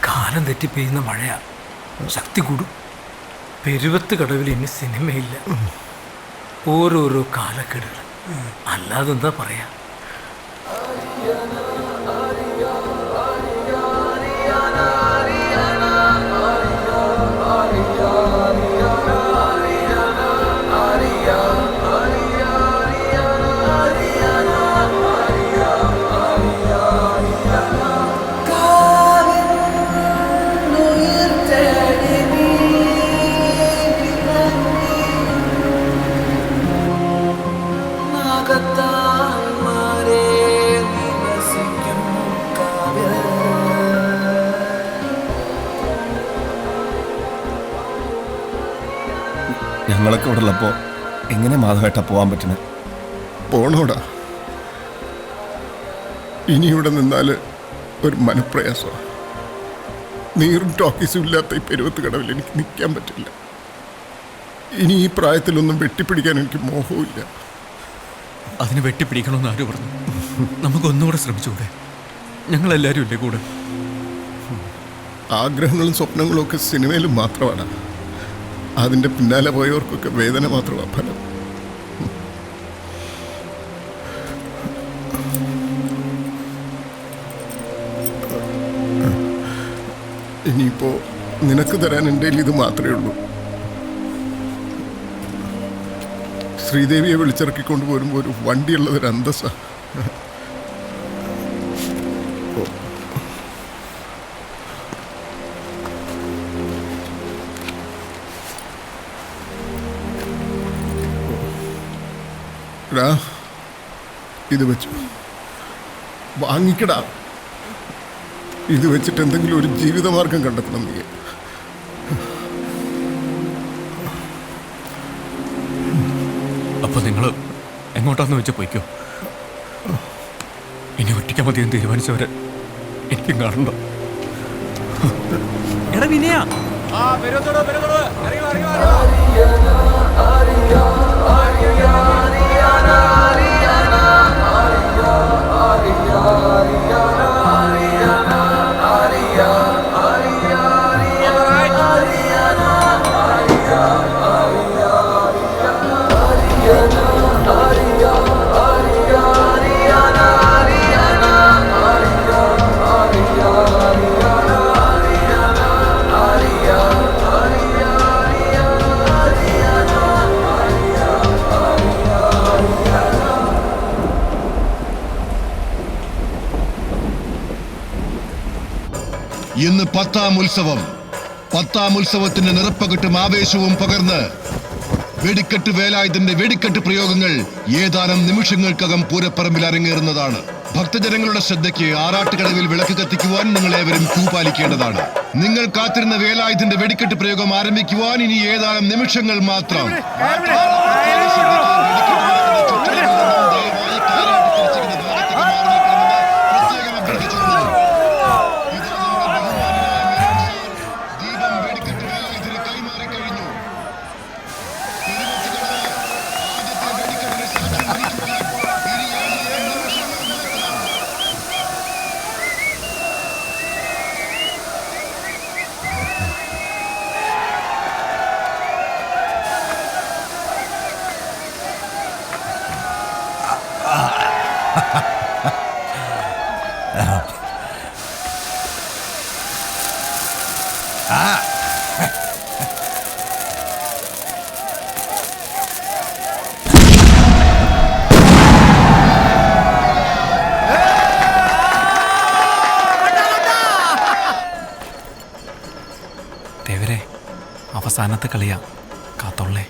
കാലം തെറ്റി പെയ്യുന്ന മഴയാ, ശക്തി കൂടും. പെരുവത്ത് കടവിൽ ഇനി സിനിമയില്ല. ഓരോരോ കാലക്കെടുകൾ, അല്ലാതെന്താ പറയാ. ഞങ്ങളൊക്കെ ഇവിടെ ഉള്ളപ്പോൾ എങ്ങനെ മാധവേട്ട പോകാൻ പറ്റണേ? പോണോടാ, ഇനി ഇവിടെ നിന്നാൽ ഒരു മനപ്രയാസമാണ്. നീറും ടോക്കീസും ഇല്ലാത്ത ഈ പെരുവത്ത് കടവിൽ എനിക്ക് നിൽക്കാൻ പറ്റില്ല. ഇനി ഈ പ്രായത്തിലൊന്നും വെട്ടിപ്പിടിക്കാൻ എനിക്ക് മോഹമില്ല. അതിന് വെട്ടിപ്പിടിക്കണമെന്ന് ആര് പറഞ്ഞു? നമുക്കൊന്നുകൂടെ ശ്രമിച്ചുകൂടെ? ഞങ്ങളെല്ലാവരും ഇല്ലേ കൂടെ? ആഗ്രഹങ്ങളും സ്വപ്നങ്ങളും ഒക്കെ സിനിമയിലും മാത്രമാണ്. അതിൻ്റെ പിന്നാലെ പോയവർക്കൊക്കെ വേദന മാത്രമാണ് ഫലം. ഇനിയിപ്പോൾ നിനക്ക് തരാൻ എൻ്റെ കയ്യിൽ ഇത് മാത്രമേ ഉള്ളൂ. ശ്രീദേവിയെ വിളിച്ചിറക്കിക്കൊണ്ട് പോരുമ്പോൾ ഒരു വണ്ടിയുള്ളതൊരു അന്തസ്സാണ്. ഇത് വെച്ചു വാങ്ങിക്കടാ. ഇത് വെച്ചിട്ട് എന്തെങ്കിലും ഒരു ജീവിതമാർഗം കണ്ടെത്തണം നീ. അപ്പൊ നിങ്ങൾ എങ്ങോട്ടാന്ന് വെച്ചാൽ പോയിക്കോ. ഇനി ഒറ്റയ്ക്ക് മതിയെന്ന് തീരുമാനിച്ചവരെ എനിക്കും കാണണ്ട. എടാ വിനയ, ഇന്ന് 10ാം ഉത്സവം. 10ാം ഉത്സവത്തിന്റെ നിറപ്പകട്ടും ആവേശവും പകർന്ന് വെടിക്കെട്ട് വേലായുധന്റെ വെടിക്കെട്ട് പ്രയോഗങ്ങൾ ഏതാനും നിമിഷങ്ങൾക്കകം പൂരപ്പറമ്പിൽ അരങ്ങേറുന്നതാണ്. ഭക്തജനങ്ങളുടെ ശ്രദ്ധയ്ക്ക് ആറാട്ടുകടവിൽ വിളക്ക് കത്തിക്കുവാൻ നിങ്ങൾ ഏവരും ക്യൂ പാലിക്കേണ്ടതാണ്. നിങ്ങൾ കാത്തിരുന്ന വേലായുധന്റെ വെടിക്കെട്ട് പ്രയോഗം ആരംഭിക്കുവാൻ ഇനി ഏതാനും നിമിഷങ്ങൾ മാത്രം. ദേവരെ, അവസാനത്തെ കളിയാ, കാത്തോളേ.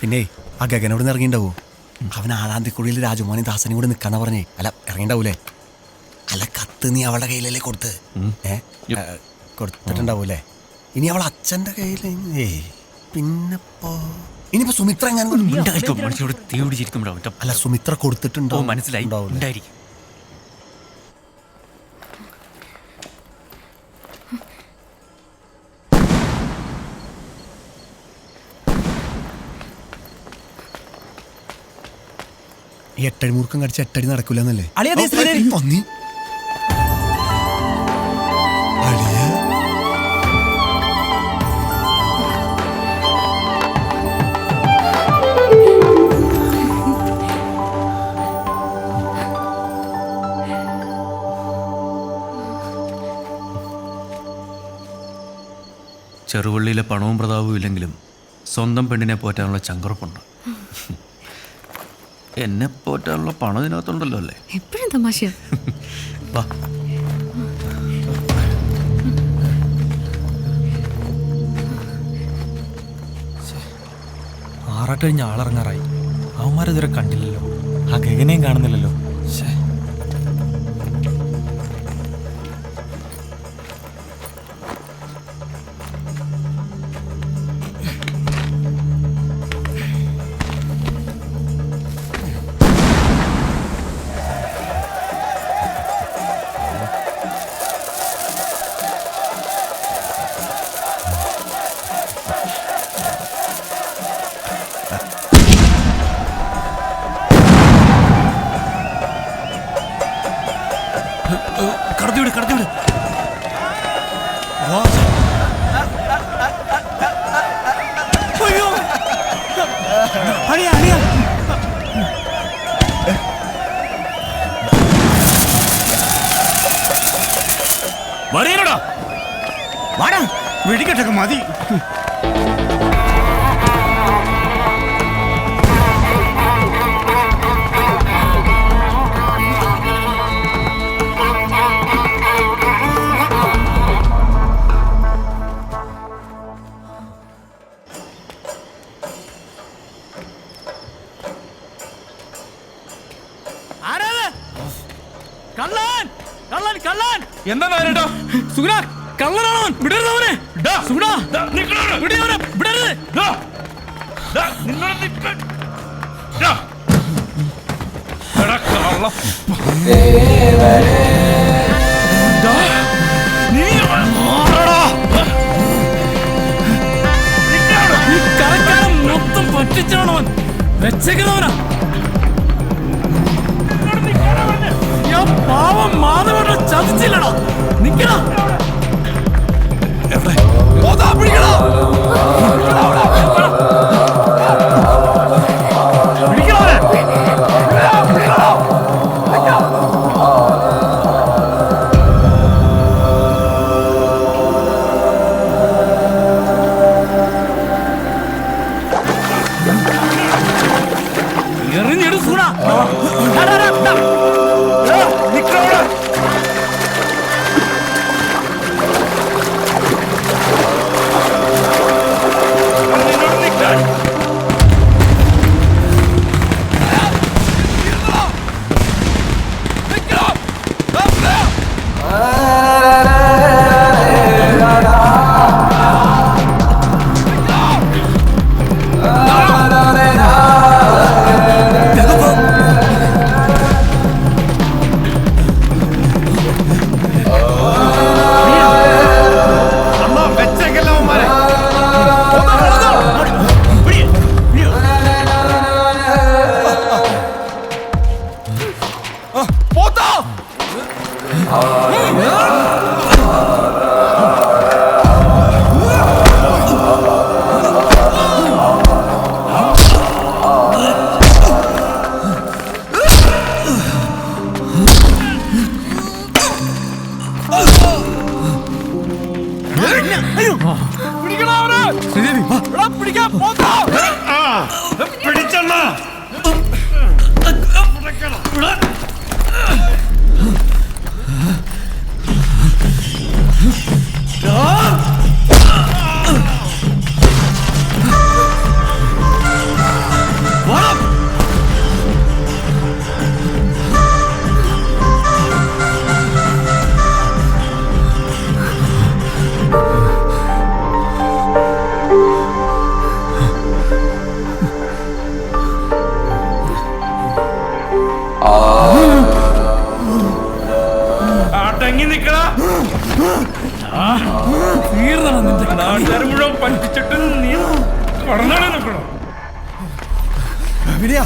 പിന്നെ ആ ഗഗനോട് നിന്ന് ഇറങ്ങിണ്ടാവോ? അവൻ ആളാന്തിക്കുഴിയിൽ രാജമോനെ ദാസനും കൂടെ നിൽക്കാന്നാ പറഞ്ഞേ. അല്ല, ഇറങ്ങിണ്ടാവൂലേ? അല്ല, കത്ത് നീ അവളുടെ കയ്യിലല്ലേ കൊടുത്ത്? കൊടുത്തിട്ടുണ്ടാവൂലേ? ഇനി അവൾ അച്ഛൻ്റെ കയ്യിൽ പിന്നെപ്പോ ഇനിയിപ്പോ സുമിത്ര എങ്ങാനും മനുഷ്യരോട് തീ പിടിച്ചിരിക്കുമ്പോഴാവും. അല്ല സുമിത്ര കൊടുത്തിട്ടുണ്ടോ? മനസ്സിലായി, ഉണ്ടാവൂലേ? ഉണ്ടായിരിക്കും. ഈ 8 മൂർക്കം കടിച്ച് 8 അടി നടക്കൂലെന്നല്ലേ? ചെറുവള്ളിയിലെ പണവും പ്രതാപവും ഇല്ലെങ്കിലും സ്വന്തം പെണ്ണിനെ പോറ്റാനുള്ള ചങ്കുറപ്പുണ്ട്. എന്നെ പോറ്റാനുള്ള പണം ഇതിനകത്തുണ്ടല്ലോ അല്ലേ? എപ്പോഴും തമാശ. വാ. ആറാട്ട് കഴിഞ്ഞ് ആളിറങ്ങാറായി. അവന്മാരിതുവരെ കണ്ടില്ലല്ലോ. ആ ഗഗനെയും കാണുന്നില്ലല്ലോ. കടത്തിവിട്, കടത്തിവിട്. വരേനടാ, വാടാ, വെടിക്കെട്ടൊക്കെ മതി. എന്താ നേരട്ടോ? സുഗുണ, കള്ളനാണോ? വിടരുത് അവനെ. സുഗുണ, വിടരുത്. മൊത്തം പറ്റിച്ചാണോ വെച്ചേക്കുന്നവനാ? പാവം മാധവനെ ചതിച്ചില്ലടാ. നിക്കടാ, പിടിക്കടാ. എറിഞ്ഞിടും സൂണ. അടങ്ങി നിക്കടാ. തീർന്നണം നിന്റെ നാട്ടുകാർ മുഴുവൻ പറ്റിച്ചിട്ട് നീ കടന്നാണ് നിൽക്കണം. വിനയ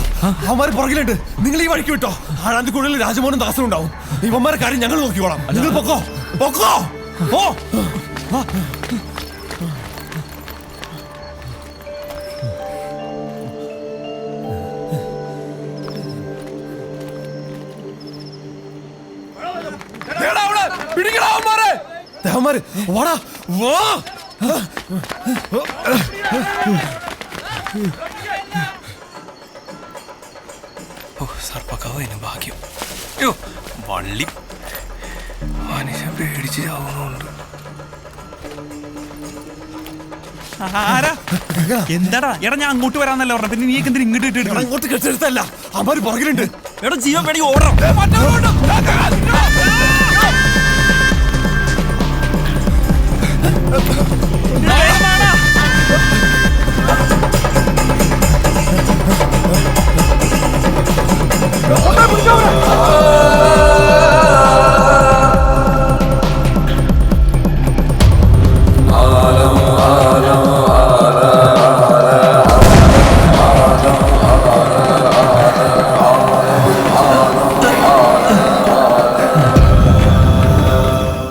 അവന്മാര് പുറകിലുണ്ട്. നിങ്ങൾ ഈ വഴിക്ക് വിട്ടോ. ആഴാന്തിക്കുള്ളിൽ രാജമോഹനും ദാസനും ഉണ്ടാവും. ഇവന്മാരെ കാര്യം ഞങ്ങൾ നോക്കിക്കോളാം. നിങ്ങൾ പൊക്കോ പൊക്കോ. ഓ ദേവന്മാര് വാടാ വാ. സർപ്പക്കാവിന് ഭാഗ്യം. യോ വള്ളി മനുഷ്യൻ പേടിച്ച് ചാവുന്നുണ്ട്. എന്താടാ എടാ ഞാൻ അങ്ങോട്ട് വരാന്നല്ല പറഞ്ഞ പിന്നെ നീക്ക് എന്തിനാ ഇങ്ങോട്ട് ഇട്ട് അങ്ങോട്ട് കെട്ടെടുത്തല്ല. അവന്മാര് പുറകിലുണ്ട്. എടാ ജീവൻ വേണമെങ്കിൽ ഓടണം.